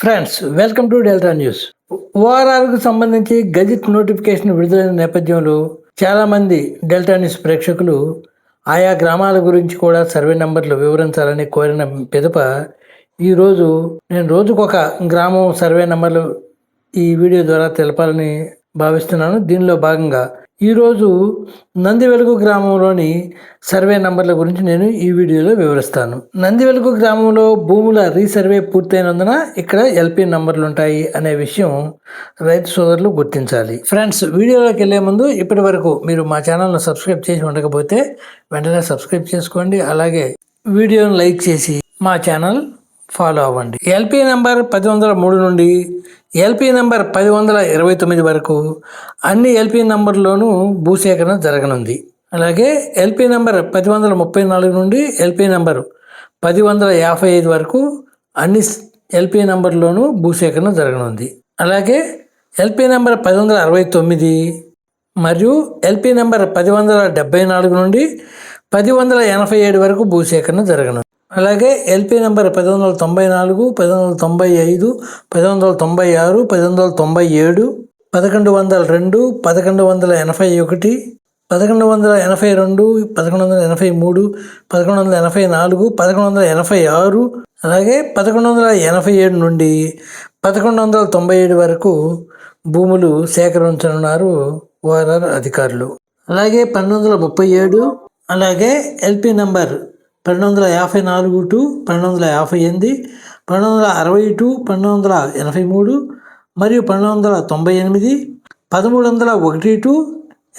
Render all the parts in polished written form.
Friends, welcome to Delta News. ఓఆర్ఆర్కు సంబంధించి gazette notification విడుదలైన నేపథ్యంలో చాలామంది డెల్టా న్యూస్ ప్రేక్షకులు ఆయా గ్రామాల గురించి కూడా సర్వే నెంబర్లు వివరించాలని కోరిన పిదప ఈరోజు నేను రోజుకొక గ్రామం సర్వే నెంబర్లు ఈ వీడియో ద్వారా తెలపాలని భావిస్తున్నాను. దీనిలో భాగంగా ఈరోజు నందివెలుగు గ్రామంలోని సర్వే నంబర్ల గురించి నేను ఈ వీడియోలో వివరిస్తాను. నందివెలుగు గ్రామంలో భూముల రీసర్వే పూర్తయినందున ఇక్కడ ఎల్పీ నంబర్లు ఉంటాయి అనే విషయం రైతు సోదరులు గుర్తించాలి. ఫ్రెండ్స్, వీడియోలోకి వెళ్లే ముందు ఇప్పటి వరకు మీరు మా ఛానల్ను సబ్స్క్రైబ్ చేసి ఉండకపోతే వెంటనే సబ్స్క్రైబ్ చేసుకోండి. అలాగే వీడియోను లైక్ చేసి మా ఛానల్ ఫాలో అవ్వండి. ఎల్పీ నెంబర్ 1003 నుండి ఎల్పీ నెంబర్ 1029 వరకు అన్ని ఎల్పీ నెంబర్లోనూ భూసేకరణ జరగనుంది. అలాగే ఎల్పీ నెంబర్ 1034 నుండి ఎల్పీ నెంబర్ 1055 వరకు అన్ని ఎల్పీ నెంబర్లోనూ భూసేకరణ జరగనుంది. అలాగే ఎల్పీ నెంబర్ 1069 మరియు ఎల్పీ నెంబర్ 1074 నుండి 1087 వరకు భూసేకరణ జరగనుంది. అలాగే ఎల్పీ నెంబర్ 1194, 1195, 1196, 1197, 1102, 1181, 1182, 1183, 1184, 1186, అలాగే 1187 నుండి 1197 వరకు భూములు సేకరించనున్నారు ఓఆర్ఆర్ అధికారులు. అలాగే 1237, అలాగే ఎల్పీ నెంబర్ 1254 టు 1258, 1260 టు 1283 మరియు 1298, 1301 టు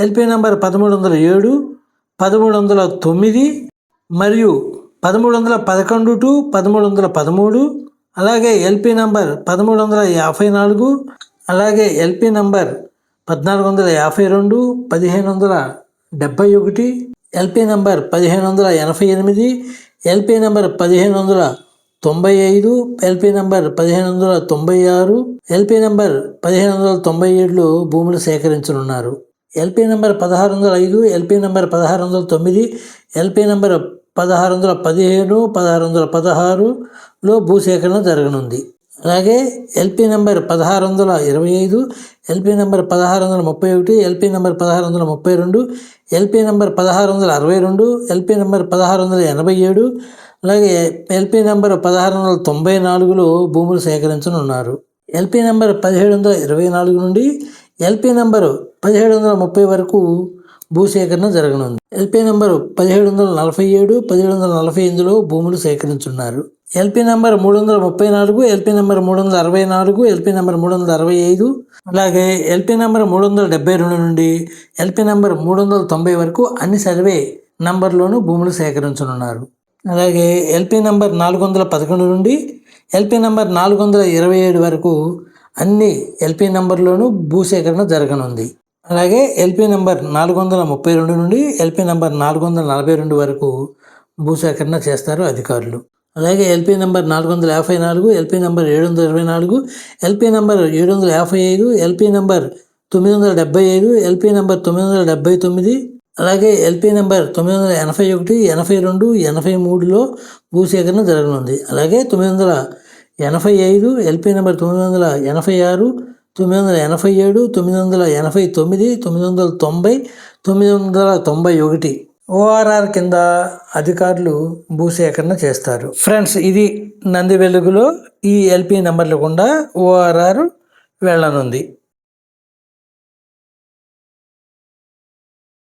ఎల్పీ నెంబర్ 1307, 1309 మరియు 1311 టు 1313, అలాగే ఎల్పీ నెంబర్ 1354, అలాగే LP number 1452, 1571, LP number 1588, LP number 1595, LP number 1596, LP number 1597లో భూములు సేకరించనున్నారు. LP number 1605, LP number 1609, LP number 1615, 1616లో భూసేకరణ జరగనుంది. అలాగే LP number 1625, LP number 1631, LP number 1632, LP number 1662, LP number 1687, అలాగే ఎల్పీ నెంబర్ 1694లో భూములు సేకరించనున్నారు. ఎల్పీ నెంబర్ 1724 నుండి ఎల్పీ నెంబరు 1730 వరకు భూసేకరణ జరగనుంది. ఎల్పీ నెంబరు 1747, 1748లో భూములు సేకరించున్నారు. LP number 334, LP number 364, LP number 365, అలాగే ఎల్పీ నెంబర్ 372 నుండి ఎల్పీ నెంబర్ 390 వరకు అన్ని సర్వే నంబర్లోనూ భూములు సేకరించనున్నారు. అలాగే ఎల్పీ నెంబర్ 411 నుండి ఎల్పీ నెంబర్ 427 వరకు అన్ని ఎల్పీ నెంబర్లోనూ భూసేకరణ జరగనుంది. అలాగే ఎల్పీ నెంబర్ 432 నుండి ఎల్పీ నెంబర్ 442 వరకు భూసేకరణ చేస్తారు అధికారులు. అలాగే LP number 454, LP number 724, LP number 755, LP number 975, LP number 979, అలాగే ఎల్పీ నెంబర్ 981, 82, 83లో భూసేకరణ జరగనుంది. అలాగే 985, ఎల్పీ నెంబర్ 986, 987, 989, 990, 991 ఓఆర్ఆర్ కింద అధికారులు భూసేకరణ చేస్తారు. ఫ్రెండ్స్, ఇది నందివెలుగులో ఈ ఎల్పీ నెంబర్లు గుండా ఓఆర్ఆర్ వెళ్ళనుంది.